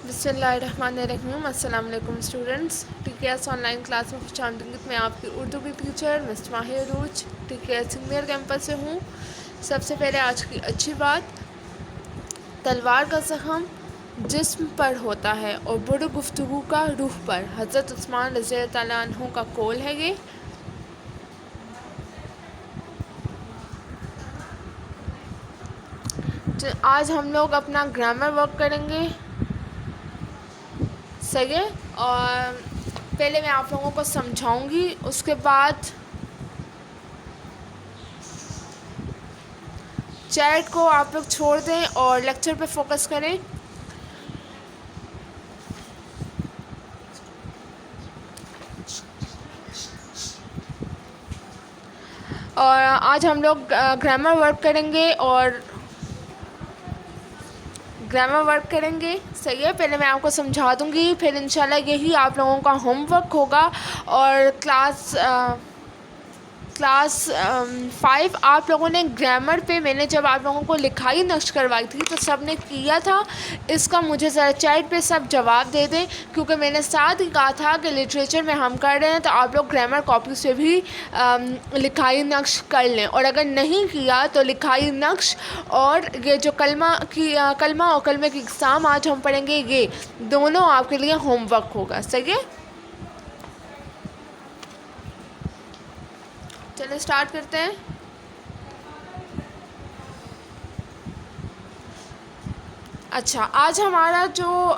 بسم اللہ الرحمن الرحیم. السلام علیکم students. TKS on line class میں خوش آمدید. میں آپ کی اردو کی ٹیچر مس ماہر عروج TKS سینئر کیمپس سے ہوں. سب سے پہلے آج کی اچھی بات، تلوار کا زخم جسم پر ہوتا ہے اور بڑی گفتگو کا روح پر. حضرت عثمان رضی اللہ تعالیٰ عنہ کا قول ہے یہ. آج ہم لوگ اپنا گرامر ورک کریں گے. صحیح ہے. اور پہلے میں آپ لوگوں کو سمجھاؤں گی، اس کے بعد چیٹ کو آپ لوگ چھوڑ دیں اور لیکچر پہ فوکس کریں. اور آج ہم لوگ گرامر ورک کریں گے صحیح ہے. پہلے میں آپ کو سمجھا دوں گی، پھر انشاءاللہ یہی آپ لوگوں کا ہوم ورک ہوگا. اور کلاس 5 آپ لوگوں نے گرامر پہ میں نے جب آپ لوگوں کو لکھائی نقش کروائی تھی تو سب نے کیا تھا. اس کا مجھے ذرا چیٹ پہ سب جواب دے دیں، کیونکہ میں نے ساتھ ہی کہا تھا کہ لٹریچر میں ہم کر رہے ہیں تو آپ لوگ گرامر کاپی سے بھی لکھائی نقش کر لیں. اور اگر نہیں کیا تو لکھائی نقش اور یہ جو کلمہ اور کلمے کی اقسام آج ہم پڑھیں گے، یہ دونوں آپ کے لیے ہوم ورک ہوگا. صحیح ہے. چلیں اسٹارٹ کرتے ہیں. اچھا، آج ہمارا جو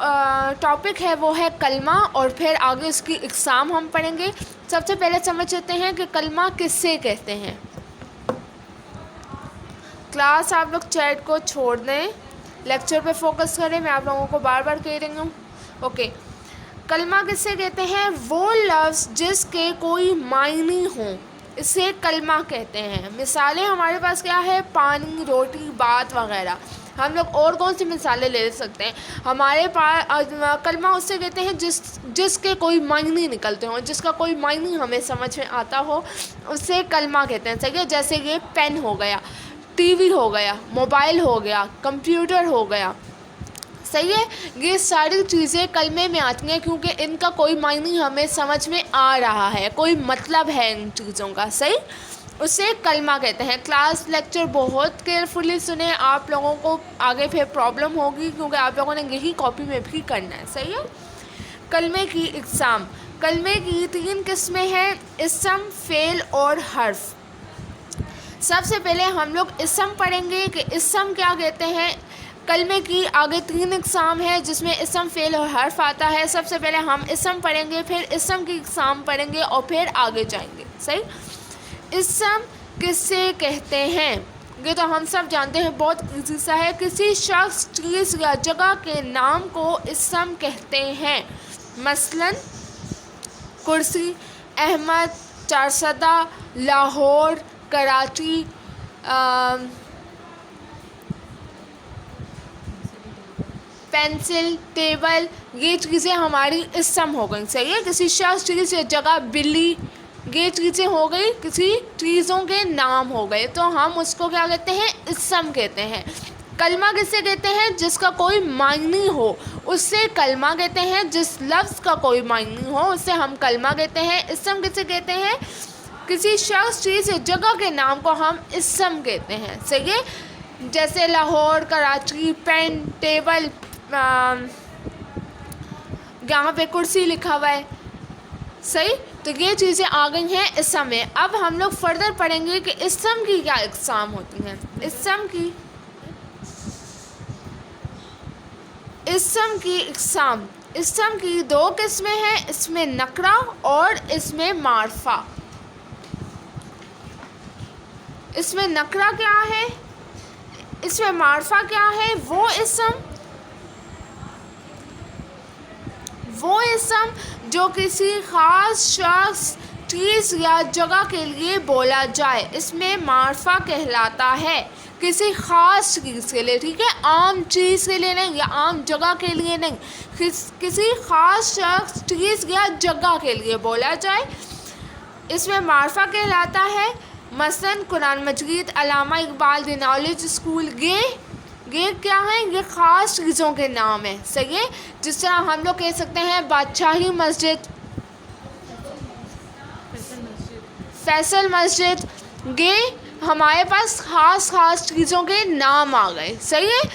ٹاپک ہے وہ ہے کلمہ، اور پھر آگے اس کی اقسام ہم پڑھیں گے. سب سے پہلے سمجھ لیتے ہیں کہ کلمہ کس سے کہتے ہیں. کلاس آپ لوگ چیٹ کو چھوڑ دیں، لیکچر پہ فوکس کریں. میں آپ لوگوں کو بار بار کہہ رہی ہوں. اوکے. کلمہ کس سے کہتے ہیں؟ وہ لفظ جس کے کوئی معنی ہوں اسے کلمہ کہتے ہیں. مثالیں ہمارے پاس کیا ہے؟ پانی، روٹی، بات وغیرہ. ہم لوگ اور کون سی مثالیں لے سکتے ہیں؟ ہمارے پاس کلمہ اس سے کہتے ہیں جس کے کوئی معنی نکلتے ہوں، جس کا کوئی معنی ہمیں سمجھ میں آتا ہو، اسے کلمہ کہتے ہیں. صحیح ہے. جیسے یہ پین ہو گیا، ٹی وی ہو گیا، موبائل ہو گیا، کمپیوٹر ہو گیا. صحیح ہے. یہ ساری چیزیں کلمے میں آتی ہیں کیونکہ ان کا کوئی معنی ہمیں سمجھ میں آ رہا ہے، کوئی مطلب ہے ان چیزوں کا. صحیح، اسے کلمہ کہتے ہیں. کلاس لیکچر بہت کیئرفلی سنیں، آپ لوگوں کو آگے پھر پرابلم ہوگی کیونکہ آپ لوگوں نے یہی کاپی میں بھی کرنا ہے. صحیح ہے. کلمے کی اقسام. کلمے کی 3 قسمیں ہیں: اسم، فعل اور حرف. سب سے پہلے ہم لوگ اسم پڑھیں گے کہ اسم کیا کہتے ہیں. کلمے کی آگے 3 اقسام ہیں جس میں اسم، فعل اور حرف آتا ہے. سب سے پہلے ہم اسم پڑھیں گے، پھر اسم کی اقسام پڑھیں گے اور پھر آگے جائیں گے. صحیح. اسم کس سے کہتے ہیں؟ یہ تو ہم سب جانتے ہیں، بہت ایزی سا ہے. کسی شخص، چیز یا جگہ کے نام کو اسم کہتے ہیں. مثلاً کرسی، احمد، چارسدہ، لاہور، کراچی، پینسل، ٹیبل. یہ چیزیں ہماری اسم ہو گئیں. صحیح ہے. کسی شخص، چیز یا جگہ، بلی، یہ چیزیں ہو گئی، کسی چیزوں کے نام ہو گئے، تو ہم اس کو کیا کہتے ہیں؟ اسم کہتے ہیں. کلمہ کسے کہتے ہیں؟ جس کا کوئی معنی ہو اس سے کلمہ کہتے ہیں. جس لفظ کا کوئی معنی ہو اسے ہم کلمہ کہتے ہیں. اسم کسے کہتے ہیں؟ کسی شخص، چیز یا جگہ کے نام کو ہم اسم کہتے ہیں. صحیح ہے. جیسے لاہور، کراچی، پین، ٹیبل، یہاں پہ کرسی لکھا ہوا ہے. صحیح. تو یہ چیزیں آ گئی ہیں اسم میں. اب ہم لوگ فردر پڑھیں گے کہ اسم کی کیا اقسام ہوتی ہیں. اسم کی اقسام. اسم کی 2 قسمیں ہیں: اس میں نکرہ اور اس میں معرفہ. اس میں نکرہ کیا ہے؟ اس میں معرفہ کیا ہے؟ وہ اسم جو کسی خاص شخص، چیز یا جگہ کے لیے بولا جائے، اس میں معرفہ کہلاتا ہے. کسی خاص چیز کے لیے، ٹھیک ہے، عام چیز کے لیے نہیں یا عام جگہ کے لیے نہیں، کسی خاص شخص، چیز یا جگہ کے لیے بولا جائے، اس میں معرفہ کہلاتا ہے. مثلاً قرآن مجید، علامہ اقبال، دی نالج اسکول. یہ یہ کیا ہے؟ یہ خاص چیزوں کے نام ہیں. صحیح ہے. جس طرح ہم لوگ کہہ سکتے ہیں بادشاہی مسجد، فیصل مسجد. یہ ہمارے پاس خاص چیزوں کے نام آ گئے. صحیح ہے.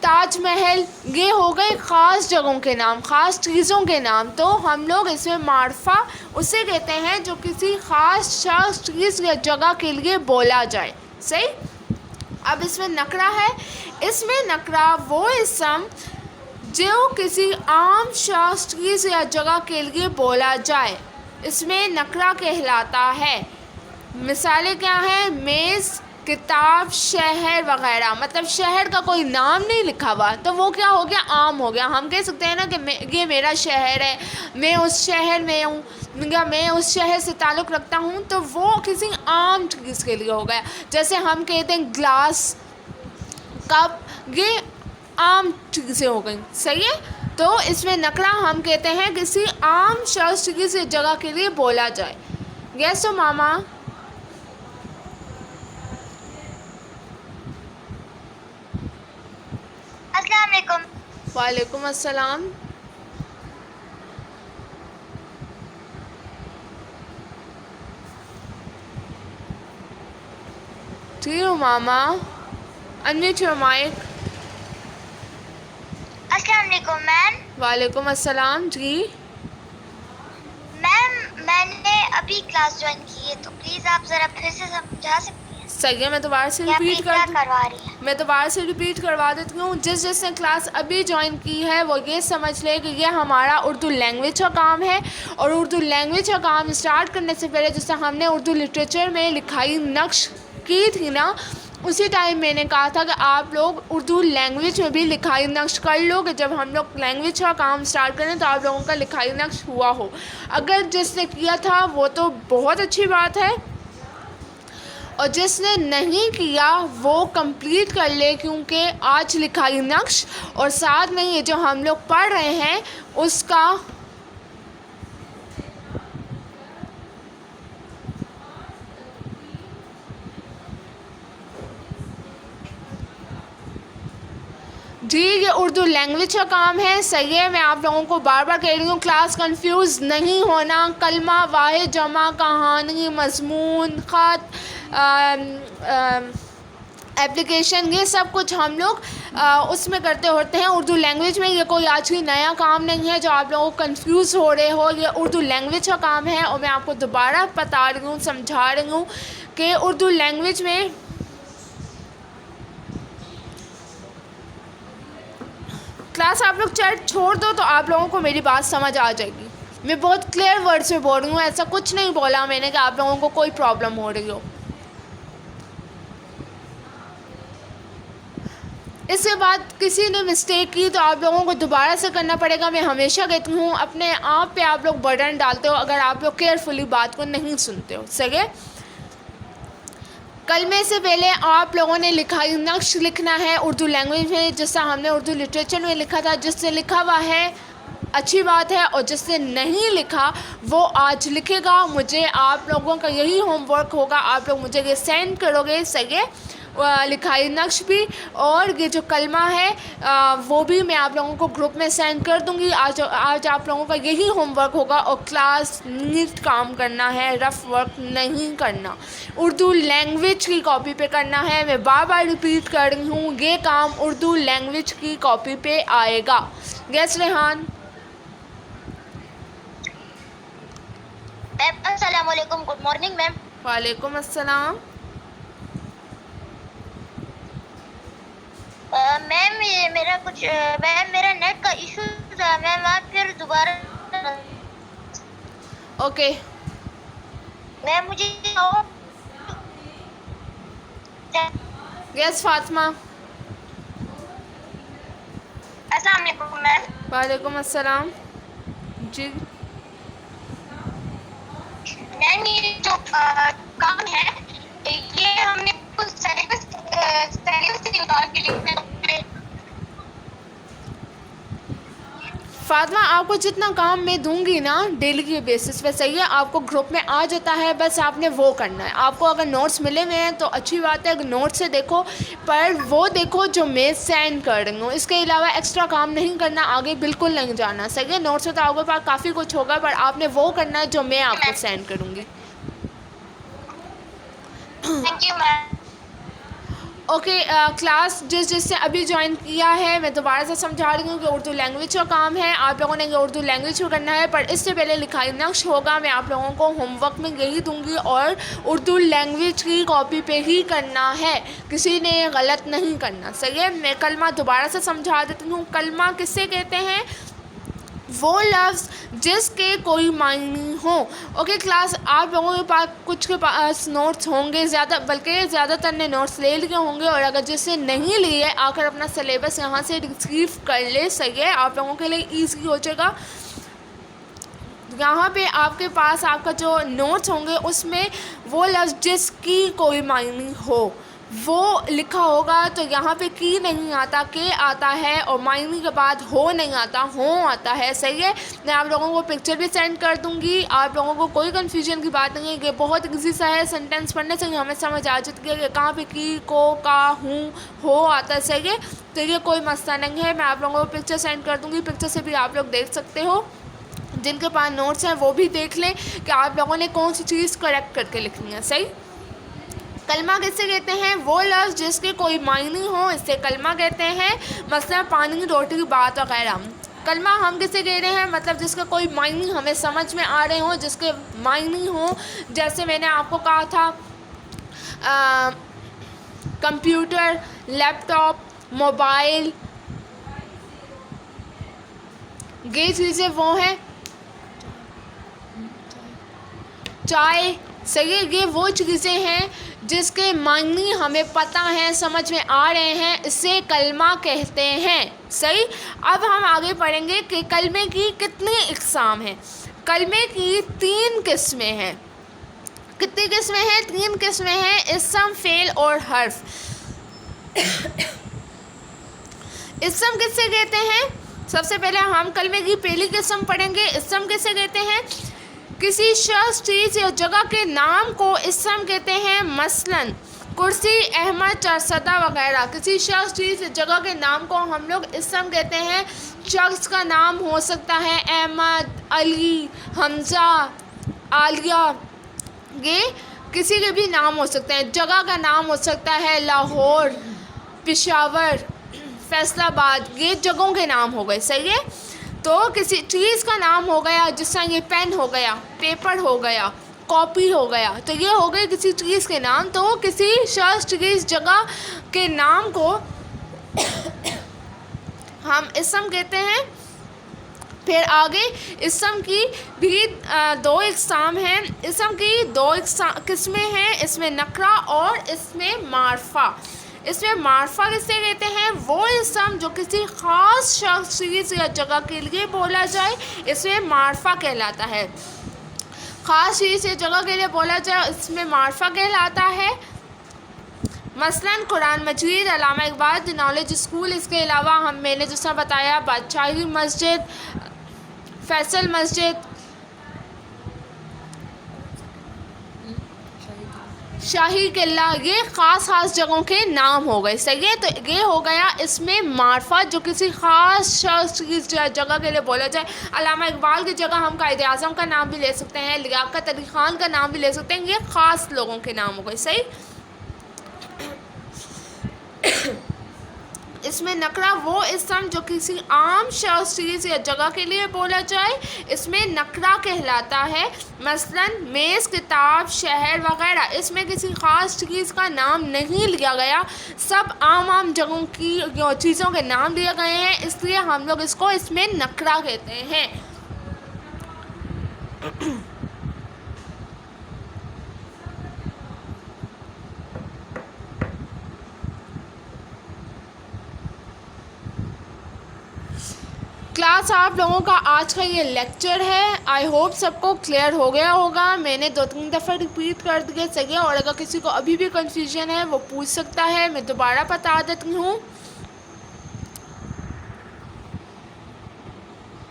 تاج محل، یہ ہو گئے خاص جگہوں کے نام، خاص چیزوں کے نام. تو ہم لوگ اس میں معرفہ اسے کہتے ہیں جو کسی خاص شخص، چیز یا جگہ کے لیے بولا جائے. صحیح. اب اس میں نکرہ ہے. اس میں نکرہ وہ اسم جو کسی عام شخص، چیز یا جگہ کے لیے بولا جائے، اس میں نکرہ کہلاتا ہے. مثالیں کیا ہیں؟ میز، کتاب، شہر وغیرہ. مطلب شہر کا کوئی نام نہیں لکھا ہوا تو وہ کیا ہو گیا؟ عام ہو گیا. ہم کہہ سکتے ہیں نا کہ یہ میرا شہر ہے، میں اس شہر میں ہوں یا میں اس شہر سے تعلق رکھتا ہوں، تو وہ کسی عام چیز کے لیے ہو گیا. جیسے ہم کہتے ہیں گلاس، کپ، یہ عام چیزیں ہو گئیں. صحیح ہے. تو اس میں نکرہ ہم کہتے ہیں کسی عام شخص، چیز یا جگہ کے لیے بولا جائے. یس تو ماما. السلام علیکم. وعلیکم السلام. ٹھیک ہو ماما؟ Unmute your mic. السلام علیکم میم. وعلیکم السلام. جی میم میں نے ابھی کلاس جوائن کی ہے تو پلیز آپ ذرا پھر سے سمجھا سکتی ہیں صحیح ہے. میں دوبارہ سے کہ آپ ریپیٹ کیا کروا رہی ہیں. میں دوبارہ سے ریپیٹ کروا دیتی ہوں. جس نے کلاس ابھی جوائن کی ہے وہ یہ سمجھ لے کہ یہ ہمارا اردو لینگویج کا کام ہے. اور اردو لینگویج کا کام اسٹارٹ کرنے سے پہلے جس طرح ہم نے اردو لٹریچر میں لکھائی نقش کی تھی نا، اسی ٹائم میں نے کہا تھا کہ آپ لوگ اردو لینگویج میں بھی لکھائی نقش کر لو کہ جب ہم لوگ لینگویج کا کام اسٹارٹ کریں تو آپ لوگوں کا لکھائی نقش ہوا ہو. اگر جس نے کیا تھا وہ تو بہت اچھی بات ہے، اور جس نے نہیں کیا وہ کمپلیٹ کر لے، کیونکہ آج لکھائی نقش اور ساتھ میں یہ جو ہم لوگ پڑھ رہے ہیں اس کا جی یہ اردو لینگویج کا کام ہے. صحیح ہے. میں آپ لوگوں کو بار بار کہہ رہی ہوں کلاس کنفیوز نہیں ہونا. کلمہ، واحد، جمع، کہانی، مضمون، خط، اپلیکیشن، یہ سب کچھ ہم لوگ اس میں کرتے ہوتے ہیں اردو لینگویج میں. یہ کوئی آج ہی نیا کام نہیں ہے جو آپ لوگوں کو کنفیوز ہو رہے ہو. یہ اردو لینگویج کا کام ہے اور میں آپ کو دوبارہ بتا رہی ہوں، سمجھا رہی ہوں کہ اردو لینگویج میں کلاس آپ لوگ چیٹ چھوڑ دو تو آپ لوگوں کو میری بات سمجھ آ جائے گی. میں بہت کلیئر ورڈ میں بول رہی ہوں، ایسا کچھ نہیں بولا میں نے کہ آپ لوگوں کو کوئی پرابلم ہو رہی ہو. اس کے بعد کسی نے مسٹیک کی تو آپ لوگوں کو دوبارہ سے کرنا پڑے گا. میں ہمیشہ کہتی ہوں اپنے آپ پہ آپ لوگ برڈن ڈالتے ہو اگر آپ لوگ کیئرفلی بات کو نہیں سنتے ہو. صحیح ہے. کلمے سے پہلے آپ لوگوں نے لکھائی نقش لکھنا ہے اردو لینگویج میں، جس طرح ہم نے اردو لٹریچر میں لکھا تھا. جس سے لکھا ہوا ہے اچھی بات ہے، اور جس نے نہیں لکھا وہ آج لکھے گا. مجھے آپ لوگوں کا یہی ہوم ورک ہوگا، آپ لوگ مجھے یہ سینڈ کرو گے. صحیح ہے. لکھائی نقش بھی اور یہ جو کلمہ ہے وہ بھی میں آپ لوگوں کو گروپ میں سینڈ کر دوں گی. آج آپ لوگوں کا یہی ہوم ورک ہوگا اور کلاس نیٹ کام کرنا ہے، رف ورک نہیں کرنا. اردو لینگویج کی کاپی پہ کرنا ہے. میں بار بار ریپیٹ کر رہی ہوں یہ کام اردو لینگویج کی کاپی پہ آئے گا. یس ریحان. میم السلام علیکم. Good morning ma'am. وعلیکم السلام. میم میرا کچھ میم میرا نیٹ کا ایشو تھا میم، آپ پھر دوبارہ. اوکے. میم مجھے یس فاطمہ. السلام علیکم میم. وعلیکم السلام. جی میم یہ جو کام ہے یہ ہم نے سلیبس سے نکال کے لکھنا ہے. فاطمہ آپ کو جتنا کام میں دوں گی نا ڈیلی کے بیسس پہ، صحیح ہے، آپ کو گروپ میں آ جاتا ہے، بس آپ نے وہ کرنا ہے. آپ کو اگر نوٹس ملے ہوئے ہیں تو اچھی بات ہے، اگر نوٹس سے دیکھو، پر وہ دیکھو جو میں سینڈ کر رہی ہوں. اس کے علاوہ ایکسٹرا کام نہیں کرنا، آگے بالکل نہیں جانا. صحیح ہے، نوٹس میں تو آپ کے پاس کافی کچھ ہوگا، پر آپ نے وہ کرنا ہے جو میں آپ کو سینڈ کروں گی. Thank you ma'am. Okay, class جس سے ابھی جوائن کیا ہے، میں دوبارہ سے سمجھا رہی ہوں کہ اردو لینگویج کا کام ہے، آپ لوگوں نے اردو لینگویج کو کرنا ہے. پر اس سے پہلے لکھائی نقش ہوگا، میں آپ لوگوں کو ہوم ورک میں یہی دوں گی، اور اردو لینگویج کی کاپی پہ ہی کرنا ہے، کسی نے غلط نہیں کرنا. صحیح ہے، میں کلمہ دوبارہ سے سمجھا دیتی ہوں. کلمہ کسے کہتے ہیں؟ وہ لفظ جس کے کوئی معنی ہو. اوکے کلاس، آپ لوگوں کے پاس کچھ کے پاس نوٹس ہوں گے، بلکہ زیادہ تر نے نوٹس لے لیے ہوں گے، اور اگر جس سے نہیں لیے آ کر اپنا سلیبس یہاں سے ریسیو کر لے. صحیح ہے، آپ لوگوں کے لیے ایزی ہو جائے گا. یہاں پہ آپ کے پاس آپ کا جو نوٹس ہوں گے اس میں وہ لفظ جس کی کوئی معنی ہو وہ لکھا ہوگا. تو یہاں پہ کی نہیں آتا، کہ آتا ہے، اور معنی کے بعد ہو نہیں آتا، ہوں آتا ہے. صحیح ہے، میں آپ لوگوں کو پکچر بھی سینڈ کر دوں گی. آپ لوگوں کو کوئی کنفیوژن کی بات نہیں ہے، یہ بہت ایزی سا ہے. سینٹینس پڑھنے سے ہمیں سمجھ آ جاتی ہے کہ کہاں پہ کی، کو، کا، ہوں، ہو آتا ہے. صحیح ہے، تو یہ کوئی مسئلہ نہیں ہے. میں آپ لوگوں کو پکچر سینڈ کر دوں گی، پکچر سے بھی آپ لوگ دیکھ سکتے ہو. جن کے پاس نوٹس ہیں وہ بھی دیکھ لیں کہ آپ لوگوں نے کون سی چیز کریکٹ کر کے لکھنی ہے. صحیح. کلمہ کسے کہتے ہیں؟ وہ لفظ جس کے کوئی معنی ہو، اس سے کلمہ کہتے ہیں. مثلا پانی، روٹی، بات وغیرہ. کلمہ ہم کسے کہہ رہے ہیں؟ مطلب جس کا کوئی معنی ہمیں سمجھ میں آ رہے ہوں، جس کے معنی ہوں. جیسے میں نے آپ کو کہا تھا کمپیوٹر، لیپ ٹاپ، موبائل، یہ چیزیں وہ ہیں. چائے. صحیح ہے، یہ وہ چیزیں ہیں جس کے معنی ہمیں پتہ ہیں، سمجھ میں آ رہے ہیں، اسے کلمہ کہتے ہیں. صحیح. اب ہم آگے پڑھیں گے کہ کلمے کی کتنی اقسام ہیں. کلمے کی 3 قسمیں ہیں. کتنی قسمیں ہیں؟ 3 قسمیں ہیں: اسم، فعل اور حرف. اسم کسے کہتے ہیں؟ سب سے پہلے ہم کلمے کی پہلی قسم پڑھیں گے. اسم کسے کہتے ہیں؟ کسی شخص، چیز یا جگہ کے نام کو اسم کہتے ہیں. مثلاً کرسی، احمد، چارسدہ وغیرہ. کسی شخص، چیز یا جگہ کے نام کو ہم لوگ اسم کہتے ہیں. شخص کا نام ہو سکتا ہے احمد، علی، حمزہ، عالیہ. یہ کسی کے بھی نام ہو سکتے ہیں. جگہ کا نام ہو سکتا ہے لاہور، پشاور، فیصل آباد. یہ جگہوں کے نام ہو گئے. صحیح ہے. تو کسی چیز کا نام ہو گیا، جس طرح یہ پین ہو گیا، پیپر ہو گیا، کاپی ہو گیا. تو یہ ہو گئے کسی چیز کے نام. تو کسی شخص، چیز، جگہ کے نام کو ہم اسم کہتے ہیں. پھر آگے اسم کی بھی 2 اقسام ہیں. اسم کی 2 قسمیں ہیں: اس میں نکرہ اور اس میں معرفہ. اس میں معرفہ کسے کہتے ہیں؟ وہ اسم جو کسی خاص شخص، چیز یا جگہ کے لیے بولا جائے، اس میں معرفہ کہلاتا ہے. خاص چیز یا جگہ کے لیے بولا جائے، اس میں معرفہ کہلاتا ہے. مثلاً قرآن مجید، علامہ اقبال، دی نالج اسکول. اس کے علاوہ میں نے جس طرح بتایا بادشاہی مسجد، فیصل مسجد، شاہی قلعہ. یہ خاص جگہوں کے نام ہو گئے. صحیح ہے. تو یہ ہو گیا اس میں معرفہ، جو کسی خاص شخص کی جگہ کے لیے بولا جائے. علامہ اقبال کی جگہ ہم قائد اعظم کا نام بھی لے سکتے ہیں، لیاقت علی خان کا نام بھی لے سکتے ہیں. یہ خاص لوگوں کے نام ہو گئے. صحیح. اس میں نکرہ وہ اسم جو کسی عام شخص، چیز یا جگہ کے لیے بولا جائے، اس میں نکرہ کہلاتا ہے. مثلاً میز، کتاب، شہر وغیرہ. اس میں کسی خاص چیز کا نام نہیں لیا گیا، سب عام جگہوں کی چیزوں کے نام لیے گئے ہیں، اس لیے ہم لوگ اس کو اس میں نکرہ کہتے ہیں. کلاس، آپ لوگوں کا آج کا یہ لیکچر ہے. آئی ہوپ سب کو کلیئر ہو گیا ہوگا. میں نے 2-3 دفعہ ریپیٹ کر دیا. صحیح ہے. اور اگر کسی کو ابھی بھی کنفیوژن ہے وہ پوچھ سکتا ہے. میں دوبارہ بتا دیتی ہوں.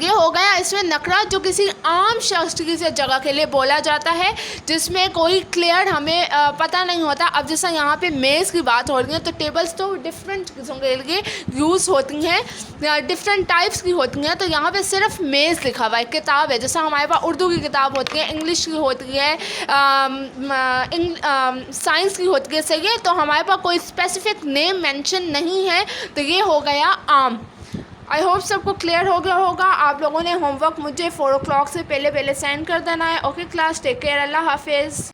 یہ ہو گیا اس میں نکرہ جو کسی عام شخص کی جگہ کے لیے بولا جاتا ہے جس میں کوئی کلیئر ہمیں پتہ نہیں ہوتا. اب جیسا یہاں پہ میز کی بات ہو رہی ہے تو ٹیبلز تو ڈفرینٹ قسم کے لیے یوز ہوتی ہیں, ڈفرینٹ ٹائپس کی ہوتی ہیں. تو یہاں پہ صرف میز لکھا ہوا ہے. کتاب ہے جیسا ہمارے پاس اردو کی کتاب ہوتی ہے, انگلش کی ہوتی ہے, سائنس کی ہوتی ہے, صحیح ہے. تو ہمارے پاس کوئی اسپیسیفک نیم مینشن نہیں ہے, تو یہ ہو گیا عام. آئی ہوپ سب کو کلیئر ہو گیا ہوگا. آپ لوگوں نے ہوم ورک مجھے 4 o'clock سے پہلے سینڈ کر دینا ہے. اوکے کلاس, ٹیک کیئر, اللہ حافظ.